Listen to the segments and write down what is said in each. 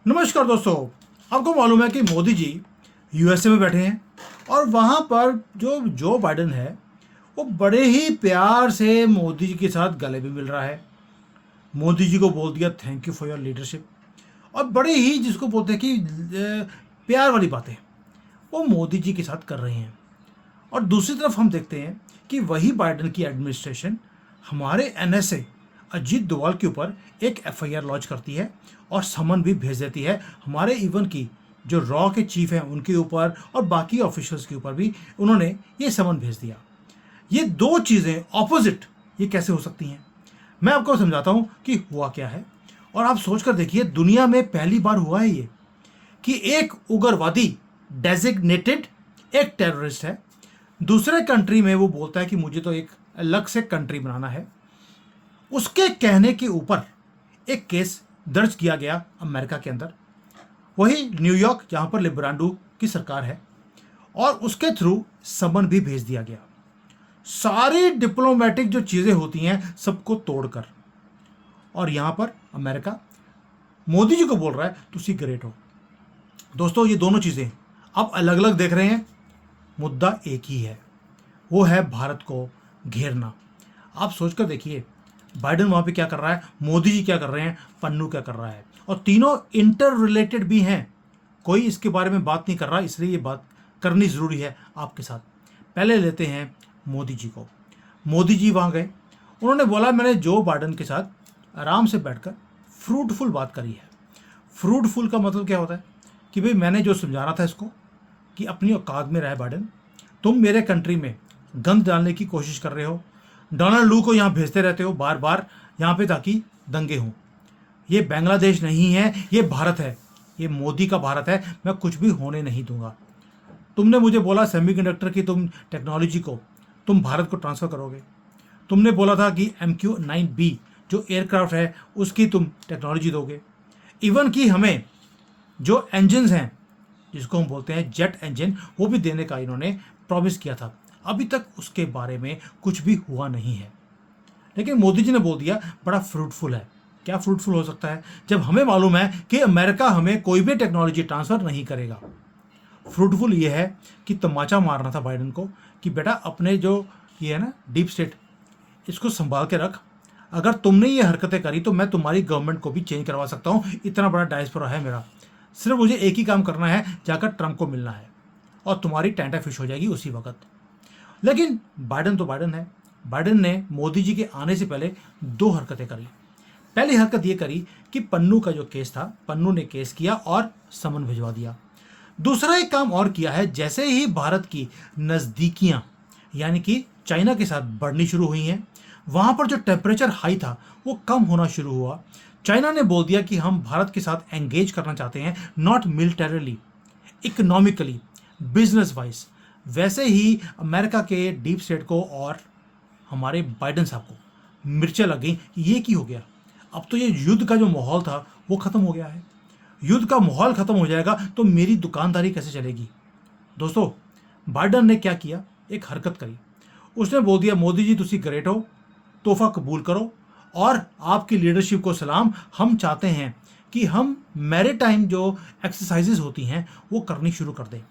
नमस्कार दोस्तों। आपको मालूम है कि मोदी जी यूएसए में बैठे हैं और वहाँ पर जो बाइडन है वो बड़े ही प्यार से मोदी जी के साथ गले भी मिल रहा है। मोदी जी को बोल दिया thank you for your leadership, और बड़े ही जिसको बोलते हैं कि प्यार वाली बातें वो मोदी जी के साथ कर रहे हैं। और दूसरी तरफ हम देखते हैं कि वही बाइडन की एडमिनिस्ट्रेशन हमारे एनएसए अजीत डोभाल के ऊपर एक एफआईआर लॉन्च करती है और समन भी भेज देती है हमारे इवन की जो रॉ के चीफ हैं उनके ऊपर और बाकी ऑफिशियल्स के ऊपर भी उन्होंने ये समन भेज दिया। ये दो चीज़ें ऑपोजिट ये कैसे हो सकती हैं, मैं आपको समझाता हूँ कि हुआ क्या है। और आप सोचकर देखिए, दुनिया में पहली बार हुआ है ये कि एक उग्रवादी डेजिग्नेटेड एक टेररिस्ट है, दूसरे कंट्री में वो बोलता है कि मुझे तो एक अलग से कंट्री बनाना है। उसके कहने के ऊपर एक केस दर्ज किया गया अमेरिका के अंदर, वही न्यूयॉर्क जहां पर लिब्रांडो की सरकार है, और उसके थ्रू समन भी भेज दिया गया। सारी डिप्लोमेटिक जो चीज़ें होती हैं सबको तोड़कर, और यहां पर अमेरिका मोदी जी को बोल रहा है तुसी ग्रेट हो। दोस्तों, ये दोनों चीज़ें आप अलग अलग देख रहे हैं, मुद्दा एक ही है, वो है भारत को घेरना। आप सोचकर देखिए, बाइडन वहाँ पे क्या कर रहा है, मोदी जी क्या कर रहे हैं, पन्नू क्या कर रहा है, और तीनों इंटर रिलेटेड भी हैं। कोई इसके बारे में बात नहीं कर रहा, इसलिए ये बात करनी ज़रूरी है आपके साथ। पहले लेते हैं मोदी जी को। मोदी जी वहाँ गए, उन्होंने बोला मैंने जो बाइडन के साथ आराम से बैठकर फ्रूटफुल बात करी है। फ्रूटफुल का मतलब क्या होता है कि भाई मैंने जो समझाना था इसको कि अपनी औकात में रहे बाइडन, तुम मेरे कंट्री में गंद डालने की कोशिश कर रहे हो, डोनाल्ड लू को यहाँ भेजते रहते हो बार बार यहाँ पे ताकि दंगे हों। ये बांग्लादेश नहीं है, ये भारत है, ये मोदी का भारत है, मैं कुछ भी होने नहीं दूंगा। तुमने मुझे बोला सेमीकंडक्टर की तुम टेक्नोलॉजी को तुम भारत को ट्रांसफ़र करोगे। तुमने बोला था कि MQ-9B जो एयरक्राफ्ट है उसकी तुम टेक्नोलॉजी दोगे। इवन कि हमें जो इंजन्स हैं जिसको हम बोलते हैं जेट इंजन, वो भी देने का इन्होंने प्रॉमिस किया था। अभी तक उसके बारे में कुछ भी हुआ नहीं है, लेकिन मोदी जी ने बोल दिया बड़ा फ्रूटफुल है। क्या फ्रूटफुल हो सकता है जब हमें मालूम है कि अमेरिका हमें कोई भी टेक्नोलॉजी ट्रांसफ़र नहीं करेगा। फ्रूटफुल ये है कि तमाचा मारना था बाइडन को कि बेटा अपने जो ये है ना डीप स्टेट, इसको संभाल के रख। अगर तुमने ये हरकतें करी तो मैं तुम्हारी गवर्नमेंट को भी चेंज करवा सकता हूँ, इतना बड़ा डायस्पोरा है मेरा। सिर्फ मुझे एक ही काम करना है, जाकर ट्रंप को मिलना है और तुम्हारी टैंटा फिश हो जाएगी उसी वक्त। लेकिन बाइडन तो बाइडन है। बाइडन ने मोदी जी के आने से पहले दो हरकतें करी। पहली हरकत ये करी कि पन्नू का जो केस था, पन्नू ने केस किया और समन भिजवा दिया। दूसरा एक काम और किया है, जैसे ही भारत की नज़दीकियां यानी कि चाइना के साथ बढ़नी शुरू हुई हैं, वहाँ पर जो टेम्परेचर हाई था वो कम होना शुरू हुआ। चाइना ने बोल दिया कि हम भारत के साथ एंगेज करना चाहते हैं, not militarily, economically, business wise. वैसे ही अमेरिका के डीप स्टेट को और हमारे बाइडन साहब को मिर्चें लग गई। ये की हो गया, अब तो ये युद्ध का जो माहौल था वो ख़त्म हो गया है। युद्ध का माहौल ख़त्म हो जाएगा तो मेरी दुकानदारी कैसे चलेगी। दोस्तों, बाइडन ने क्या किया, एक हरकत करी। उसने बोल दिया मोदी जी तुसी ग्रेट हो, तोहफा कबूल करो और आपकी लीडरशिप को सलाम। हम चाहते हैं कि हम मैरीटाइम जो एक्सरसाइजेज होती हैं वो करनी शुरू कर दें।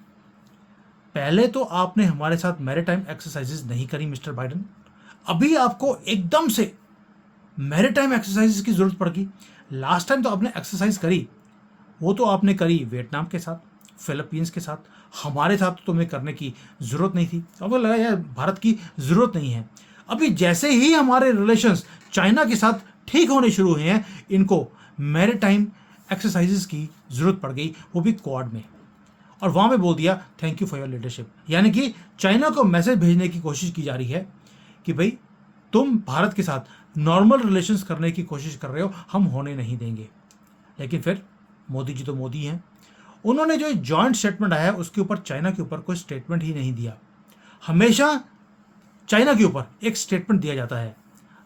पहले तो आपने हमारे साथ मैरीटाइम एक्सरसाइजेज नहीं करी मिस्टर बाइडन, अभी आपको एकदम से मैरीटाइम एक्सरसाइजेज की जरूरत पड़गी। लास्ट टाइम तो आपने एक्सरसाइज करी, वो तो आपने करी वियतनाम के साथ, फिलीपींस के साथ, हमारे साथ तो तुम्हें करने की ज़रूरत नहीं थी। अब लगा यार भारत की ज़रूरत नहीं है। अभी जैसे ही हमारे रिलेशंस चाइना के साथ ठीक होने शुरू हुए हैं, इनको मैरीटाइम एक्सरसाइजेज की ज़रूरत पड़ गई, वो भी क्वाड में। और वहाँ पे बोल दिया thank you for your leadership, यानी कि चाइना को मैसेज भेजने की कोशिश की जा रही है कि भाई तुम भारत के साथ नॉर्मल रिलेशंस करने की कोशिश कर रहे हो, हम होने नहीं देंगे। लेकिन फिर मोदी जी तो मोदी हैं, उन्होंने जो जॉइंट स्टेटमेंट आया है उसके ऊपर चाइना के ऊपर कोई स्टेटमेंट ही नहीं दिया। हमेशा चाइना के ऊपर एक स्टेटमेंट दिया जाता है,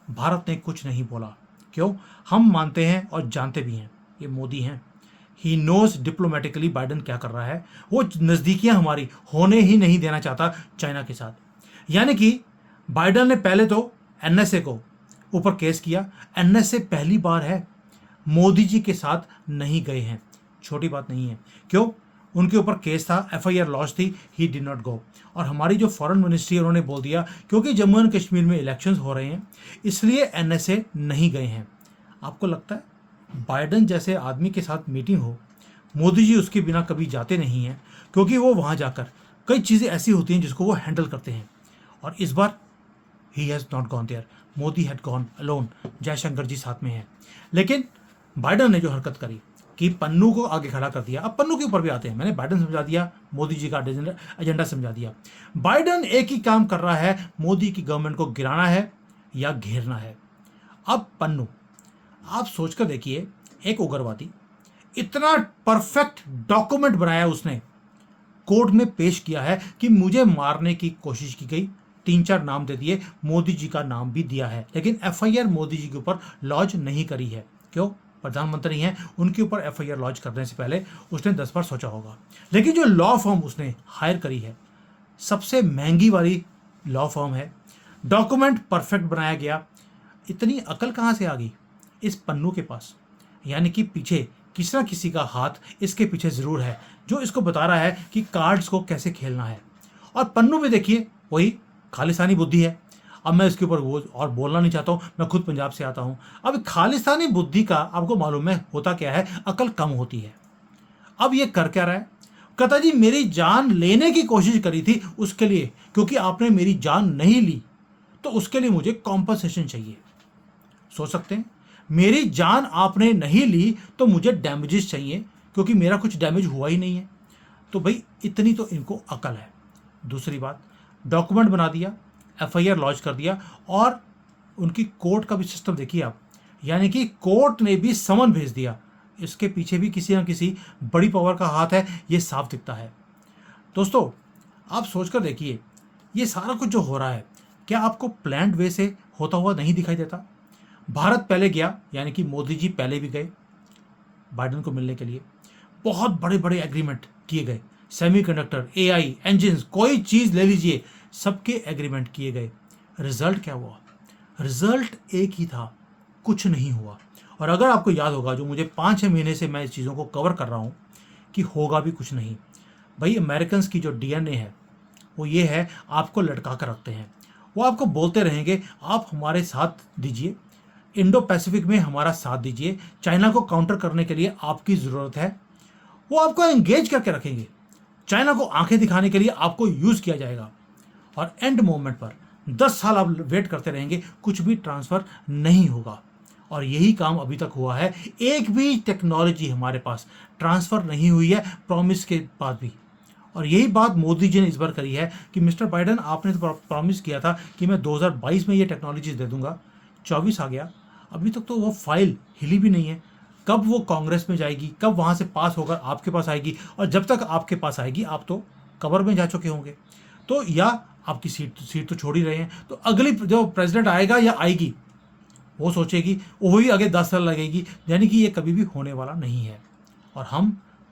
भारत ने कुछ नहीं बोला। क्यों? हम मानते हैं और जानते भी हैं ये मोदी हैं। ही नोज डिप्लोमेटिकली बाइडन क्या कर रहा है, वो नज़दीकियां हमारी होने ही नहीं देना चाहता चाइना के साथ। यानी कि बाइडन ने पहले तो एनएसए को ऊपर केस किया। एनएसए पहली बार है मोदी जी के साथ नहीं गए हैं, छोटी बात नहीं है। क्यों? उनके ऊपर केस था, एफआईआर लॉन्च थी, ही डिड नॉट गो। और हमारी जो फॉरेन मिनिस्ट्री है उन्होंने बोल दिया क्योंकि जम्मू एंड कश्मीर में इलेक्शंस हो रहे हैं इसलिए एनएसए नहीं गए हैं। आपको लगता है बाइडन जैसे आदमी के साथ मीटिंग हो, मोदी जी उसके बिना कभी जाते नहीं हैं क्योंकि वो वहाँ जाकर कई चीज़ें ऐसी होती हैं जिसको वो हैंडल करते हैं। और इस बार ही has not gone there, Modi had gone alone, Jaishankar ji साथ में हैं। लेकिन बाइडन ने जो हरकत करी कि पन्नू को आगे खड़ा कर दिया। अब पन्नू के ऊपर भी आते हैं, मैंने बाइडन समझा दिया, मोदी जी का एजेंडा समझा दिया। बाइडन एक ही काम कर रहा है, मोदी की गवर्नमेंट को गिराना है या घेरना है। अब पन्नू, आप सोचकर देखिए, एक उग्रवादी इतना परफेक्ट डॉक्यूमेंट बनाया उसने, कोर्ट में पेश किया है कि मुझे मारने की कोशिश की गई, 3-4 नाम दे दिए, मोदी जी का नाम भी दिया है, लेकिन एफआईआर मोदी जी के ऊपर लॉन्च नहीं करी है। क्यों? प्रधानमंत्री हैं, उनके ऊपर एफआईआर लॉन्च करने से पहले उसने 10 बार सोचा होगा। लेकिन जो लॉ फर्म उसने हायर करी है, सबसे महंगी वाली लॉ फर्म है, डॉक्यूमेंट परफेक्ट बनाया गया। इतनी अकल कहाँ से आ गई इस पन्नू के पास? यानी कि पीछे किसी ना किसी का हाथ इसके पीछे ज़रूर है जो इसको बता रहा है कि कार्ड्स को कैसे खेलना है। और पन्नू में देखिए वही खालिस्तानी बुद्धि है। अब मैं इसके ऊपर वो और बोलना नहीं चाहता हूँ, मैं खुद पंजाब से आता हूँ। अब खालिस्तानी बुद्धि का आपको मालूम है होता क्या है, अकल कम होती है। अब ये कर क्या रहा है? कहता जी मेरी जान लेने की कोशिश करी थी उसके लिए, क्योंकि आपने मेरी जान नहीं ली तो उसके लिए मुझे कॉम्पनसेशन चाहिए। सोच सकते हैं, मेरी जान आपने नहीं ली तो मुझे डैमेजेस चाहिए क्योंकि मेरा कुछ डैमेज हुआ ही नहीं है। तो भाई इतनी तो इनको अकल है। दूसरी बात, डॉक्यूमेंट बना दिया, एफआईआर लॉन्च कर दिया, और उनकी कोर्ट का भी सिस्टम देखिए आप, यानी कि कोर्ट ने भी समन भेज दिया। इसके पीछे भी किसी ना किसी बड़ी पावर का हाथ है, ये साफ दिखता है। दोस्तों आप सोचकर देखिए, ये सारा कुछ जो हो रहा है क्या आपको प्लान्ड वे से होता हुआ नहीं दिखाई देता? भारत पहले गया, यानी कि मोदी जी पहले भी गए बाइडन को मिलने के लिए, बहुत बड़े बड़े एग्रीमेंट किए गए, सेमीकंडक्टर, एआई, इंजन्स, कोई चीज़ ले लीजिए, सबके एग्रीमेंट किए गए। रिजल्ट क्या हुआ? रिजल्ट एक ही था, कुछ नहीं हुआ। और अगर आपको याद होगा, जो मुझे 5-6 महीने से मैं इस चीज़ों को कवर कर रहा हूँ कि होगा भी कुछ नहीं। भाई अमेरिकन्स की जो डीएनए है वो ये है, आपको लटका कर रखते हैं। वो आपको बोलते रहेंगे आप हमारे साथ दीजिए, इंडो पैसिफिक में हमारा साथ दीजिए, चाइना को काउंटर करने के लिए आपकी ज़रूरत है। वो आपको एंगेज करके रखेंगे, चाइना को आंखें दिखाने के लिए आपको यूज़ किया जाएगा, और एंड मोमेंट पर 10 साल आप वेट करते रहेंगे, कुछ भी ट्रांसफ़र नहीं होगा। और यही काम अभी तक हुआ है, एक भी टेक्नोलॉजी हमारे पास ट्रांसफ़र नहीं हुई है प्रॉमिस के बाद भी। और यही बात मोदी जी ने इस बार करी है कि मिस्टर बाइडन, आपने तो प्रॉमिस किया था कि मैं 2022 में ये टेक्नोलॉजीज दे दूंगा, 24 आ गया, अभी तक तो वो फाइल हिली भी नहीं है। कब वो कांग्रेस में जाएगी, कब वहाँ से पास होकर आपके पास आएगी? और जब तक आपके पास आएगी आप तो कबर में जा चुके होंगे, तो या आपकी सीट तो छोड़ ही रहे हैं, तो अगली जो प्रेसिडेंट आएगा या आएगी वो सोचेगी, वही आगे 10 साल लगेगी, यानी कि ये कभी भी होने वाला नहीं है। और हम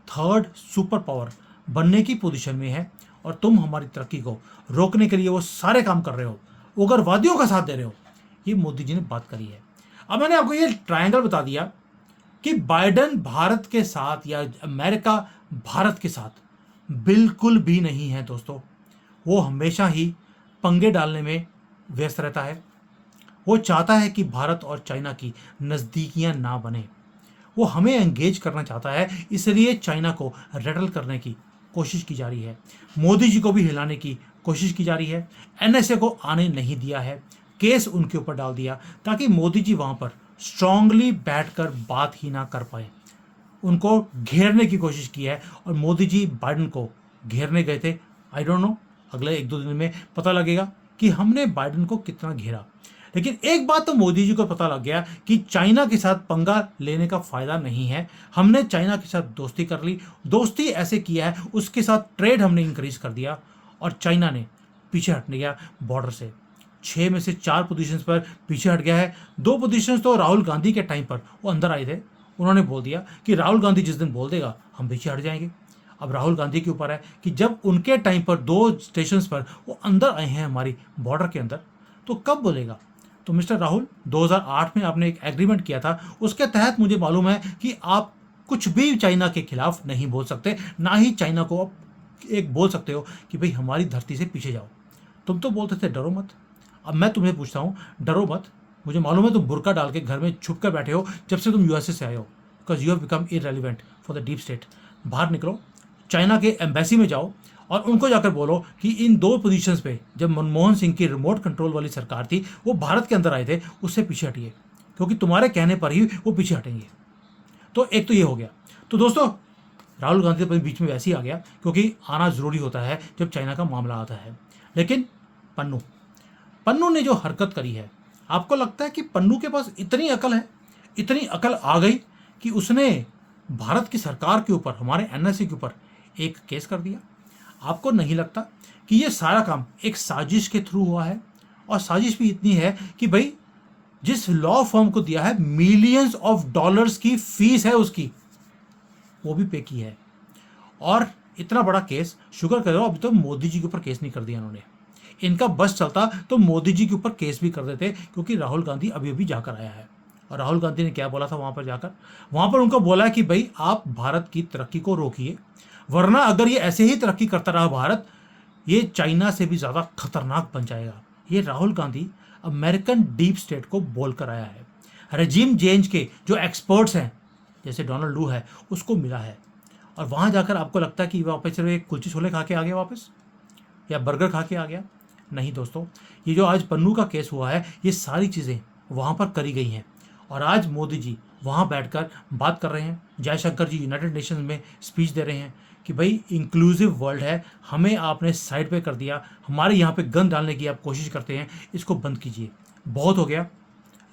थर्ड सुपर पावर बनने की पोजीशन में है, और तुम हमारी तरक्की को रोकने के लिए वो सारे काम कर रहे हो, उग्रवादियों का साथ दे रहे हो। ये मोदी जी ने बात करी है। अब मैंने आपको ये ट्रायंगल बता दिया कि बाइडन भारत के साथ या अमेरिका भारत के साथ बिल्कुल भी नहीं है दोस्तों। वो हमेशा ही पंगे डालने में व्यस्त रहता है। वो चाहता है कि भारत और चाइना की नज़दीकियां ना बने, वो हमें एंगेज करना चाहता है, इसलिए चाइना को रेटल करने की कोशिश की जा रही है, मोदी जी को भी हिलाने की कोशिश की जा रही है। एनएसए को आने नहीं दिया है, केस उनके ऊपर डाल दिया ताकि मोदी जी वहाँ पर स्ट्रांगली बैठकर बात ही ना कर पाए। उनको घेरने की कोशिश की है, और मोदी जी बाइडन को घेरने गए थे। आई डोंट नो, अगले 1-2 दिन में पता लगेगा कि हमने बाइडन को कितना घेरा। लेकिन एक बात तो मोदी जी को पता लग गया कि चाइना के साथ पंगा लेने का फ़ायदा नहीं है। हमने चाइना के साथ दोस्ती कर ली, दोस्ती ऐसे किया है, उसके साथ ट्रेड हमने इंक्रीज कर दिया, और चाइना ने पीछे हट गया बॉर्डर से। 6 में से 4 पोजीशंस पर पीछे हट गया है। 2 पोजीशंस तो राहुल गांधी के टाइम पर वो अंदर आए थे, उन्होंने बोल दिया कि राहुल गांधी जिस दिन बोल देगा हम पीछे हट जाएंगे। अब राहुल गांधी के ऊपर है कि जब उनके टाइम पर 2 स्टेशंस पर वो अंदर आए हैं हमारी बॉर्डर के अंदर, तो कब बोलेगा? तो मिस्टर राहुल, 2008 में आपने एक एग्रीमेंट किया था, उसके तहत मुझे मालूम है कि आप कुछ भी चाइना के खिलाफ नहीं बोल सकते, ना ही चाइना को आप एक बोल सकते हो कि भाई हमारी धरती से पीछे जाओ। तुम तो बोलते थे डरो मत, अब मैं तुम्हें पूछता हूँ डरो मत। मुझे मालूम है तुम बुर्का डाल के घर में छुप कर बैठे हो जब से तुम यूएसए से आए हो, because you have become irrelevant for the deep state. बाहर निकलो, चाइना के एम्बेसी में जाओ और उनको जाकर बोलो कि इन 2 पोजीशंस पे जब मनमोहन सिंह की रिमोट कंट्रोल वाली सरकार थी वो भारत के अंदर आए थे, उससे पीछे हटिए, क्योंकि तुम्हारे कहने पर ही वो पीछे हटेंगे। तो एक तो ये हो गया। तो दोस्तों राहुल गांधी तो बीच में वैसे ही आ गया, क्योंकि आना ज़रूरी होता है जब चाइना का मामला आता है। लेकिन पन्नू ने जो हरकत करी है, आपको लगता है कि पन्नू के पास इतनी अकल है, इतनी अकल आ गई कि उसने भारत की सरकार के ऊपर, हमारे एनएसए के ऊपर एक केस कर दिया? आपको नहीं लगता कि ये सारा काम एक साजिश के थ्रू हुआ है? और साजिश भी इतनी है कि भाई जिस लॉ फर्म को दिया है मिलियंस ऑफ डॉलर्स की फीस है उसकी, वो भी पे की है। और इतना बड़ा केस, शुक्र करो अभी तो मोदी जी के ऊपर केस नहीं कर दिया इन्होंने। इनका बस चलता तो मोदी जी के ऊपर केस भी कर देते, क्योंकि राहुल गांधी अभी अभी जाकर आया है। और राहुल गांधी ने क्या बोला था वहां पर जाकर? वहां पर उनको बोला कि भाई आप भारत की तरक्की को रोकिए, वरना अगर ये ऐसे ही तरक्की करता रहा भारत, ये चाइना से भी ज़्यादा खतरनाक बन जाएगा। ये Rahul Gandhi American deep state को बोलकर आया है। रेजिम चेंज के जो एक्सपर्ट्स हैं जैसे डोनाल्ड लू है उसको मिला है, और वहाँ जाकर आपको लगता है कि वापस सिर्फ एक कुलचे छोले खा के आ गया वापस, या बर्गर खा के आ गया? नहीं दोस्तों, ये जो आज पन्नू का केस हुआ है, ये सारी चीज़ें वहाँ पर करी गई हैं। और आज मोदी जी वहाँ बैठकर बात कर रहे हैं, जयशंकर जी यूनाइटेड नेशंस में स्पीच दे रहे हैं कि भाई इंक्लूसिव वर्ल्ड है, हमें आपने साइड पे कर दिया, हमारे यहाँ पे गन डालने की आप कोशिश करते हैं, इसको बंद कीजिए, बहुत हो गया।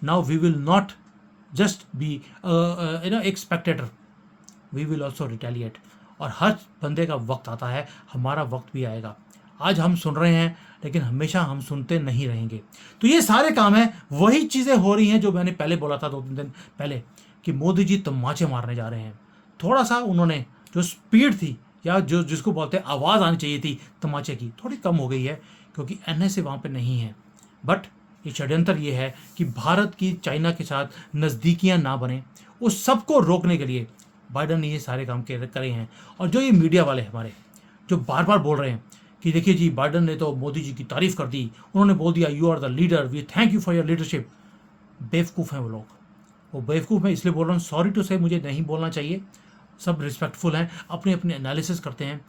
Now we will not just be एक spectator, we will also retaliate. और हर बंदे का वक्त आता है, हमारा वक्त भी आएगा। आज हम सुन रहे हैं, लेकिन हमेशा हम सुनते नहीं रहेंगे। तो ये सारे काम हैं, वही चीज़ें हो रही हैं जो मैंने पहले बोला था 2-3 दिन पहले, कि मोदी जी तमाचे मारने जा रहे हैं। थोड़ा सा उन्होंने जो स्पीड थी, या जो जिसको बोलते हैं आवाज़ आनी चाहिए थी तमाचे की, थोड़ी कम हो गई है, क्योंकि एनएसए वहाँ पे नहीं है। बट ये षड्यंत्र ये है कि भारत की चाइना के साथ नज़दीकियाँ ना बने, उस सबको रोकने के लिए बाइडन ने ये सारे काम करे हैं। और जो ये मीडिया वाले हमारे जो बार बार बोल रहे हैं कि देखिए जी बाइडन ने तो मोदी जी की तारीफ कर दी, उन्होंने बोल दिया you are the leader, we thank you for your leadership. बेवकूफ़ हैं वो लोग, वो बेवकूफ़ मैं इसलिए बोल रहा हूँ, सॉरी टू से, मुझे नहीं बोलना चाहिए, सब रिस्पेक्टफुल हैं, अपने अपने एनालिसिस करते हैं,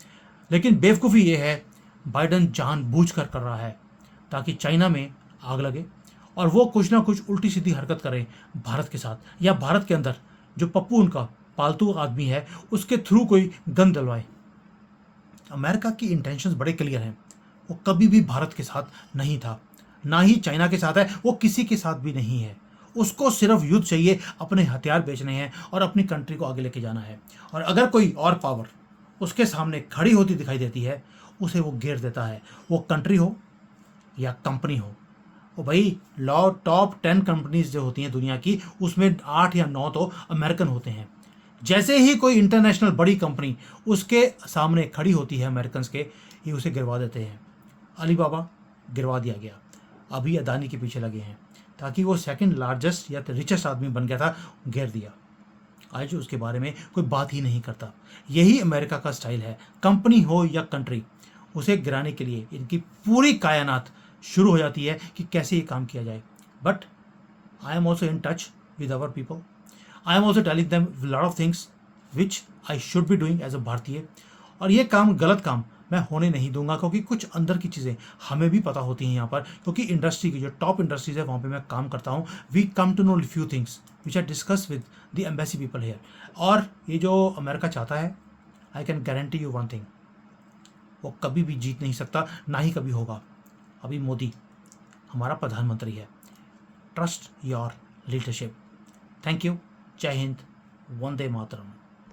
लेकिन बेवकूफ़ी ये है बाइडन जानबूझकर कर रहा है ताकि चाइना में आग लगे और वो कुछ ना कुछ उल्टी सीधी हरकत करें भारत के साथ, या भारत के अंदर जो पप्पू उनका पालतू आदमी है उसके थ्रू कोई गन डलवाए। अमेरिका की इंटेंशंस बड़े क्लियर हैं, वो कभी भी भारत के साथ नहीं था, ना ही चाइना के साथ है, वो किसी के साथ भी नहीं है। उसको सिर्फ युद्ध चाहिए, अपने हथियार बेचने हैं और अपनी कंट्री को आगे लेके जाना है। और अगर कोई और पावर उसके सामने खड़ी होती दिखाई देती है, उसे वो घेर देता है, वो कंट्री हो या कंपनी हो। वो भाई टॉप 10 कंपनीज जो होती हैं दुनिया की, उसमें 8 या 9 तो अमेरिकन होते हैं। जैसे ही कोई इंटरनेशनल बड़ी कंपनी उसके सामने खड़ी होती है अमेरिकन के, ये उसे गिरवा देते हैं। अलीबाबा गिरवा दिया गया, अभी अदानी के पीछे लगे हैं ताकि वो सेकंड लार्जेस्ट या रिचेस्ट आदमी बन गया था, घेर दिया। आज उसके बारे में कोई बात ही नहीं करता। यही अमेरिका का स्टाइल है, कंपनी हो या कंट्री, उसे गिराने के लिए इनकी पूरी कायनात शुरू हो जाती है कि कैसे ये काम किया जाए। But I am also in touch with our people, I am also telling them lot of things which I should be doing as a भारतीय। और ये काम, गलत काम मैं होने नहीं दूंगा, क्योंकि कुछ अंदर की चीज़ें हमें भी पता होती हैं यहाँ पर, क्योंकि इंडस्ट्री की जो टॉप इंडस्ट्रीज है वहाँ पे मैं काम करता हूँ। We come to know few things which I discuss with the embassy people here. और ये जो अमेरिका चाहता है, I can guarantee you one thing, वो कभी भी जीत नहीं सकता, ना ही कभी होगा। अभी मोदी हमारा प्रधानमंत्री है। Trust your leadership. Thank you. जय हिंद, वंदे मातरम।